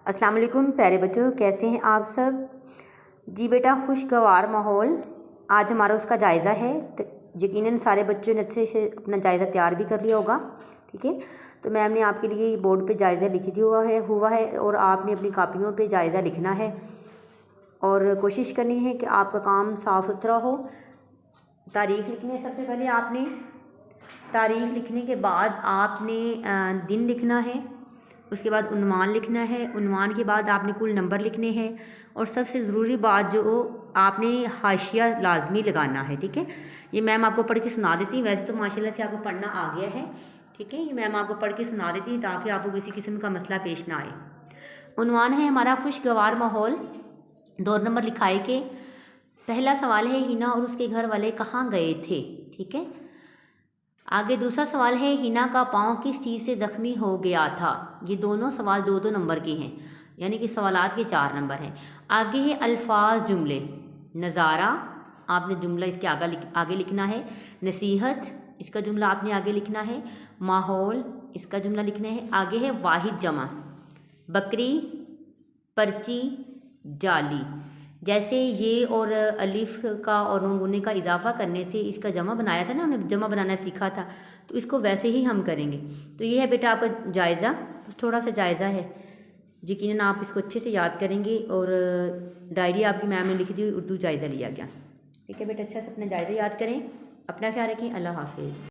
अस्सलाम वालेकुम प्यारे बच्चों, कैसे हैं आप सब। जी बेटा, खुशगवार माहौल आज हमारा उसका जायज़ा है। यकीनन सारे बच्चों ने अच्छे से अपना जायज़ा तैयार भी कर लिया होगा। ठीक है, तो मैम ने आपके लिए बोर्ड पे जायज़ा लिख दिया हुआ है और आपने अपनी कापियों पे जायज़ा लिखना है और कोशिश करनी है कि आपका काम साफ़ सुथरा हो। तारीख़ लिखनी है। सबसे पहले आपने तारीख़ लिखने के बाद आपने दिन लिखना है, उसके बाद उन्वान लिखना है, उन्वान के बाद आपने कुल नंबर लिखने हैं और सबसे ज़रूरी बात जो आपने हाशिया लाजमी लगाना है। ठीक है, ये मैम आपको पढ़ के सुना देती है। वैसे तो माशाल्लाह से आपको पढ़ना आ गया है। ठीक है, ये मैम आपको पढ़ के सुना देती है ताकि आपको किसी किस्म का मसला पेश ना आए। उन्वान है हमारा खुशगवार माहौल। 2 नंबर लिखाए के पहला सवाल है हिना और उसके घर वाले कहाँ गए थे। ठीक है, आगे दूसरा सवाल है हिना का पाँव किस चीज़ से ज़ख्मी हो गया था। ये दोनों सवाल 2-2 नंबर के हैं, यानी कि सवालात के 4 नंबर हैं। आगे है अल्फाज जुमले। नज़ारा आपने जुमला इसके आगे लिखना है। नसीहत इसका जुमला आपने आगे लिखना है। माहौल इसका जुमला लिखना है। आगे है वाहिद जमा। बकरी, पर्ची, जाली। जैसे ये और अलिफ का और नून गुन्ने का इजाफा करने से इसका जमा बनाया था ना, हमने जमा बनाना सीखा था, तो इसको वैसे ही हम करेंगे। तो ये है बेटा आपका जायज़ा, थोड़ा सा जायज़ा है। यकीनन आप इसको अच्छे से याद करेंगे और डायरी आपकी मैम ने लिखी थी, उर्दू जायज़ा लिया गया। ठीक है बेटा, अच्छा से अपना जायज़ा याद करें। अपना ख्याल रखें। अल्लाह हाफिज़।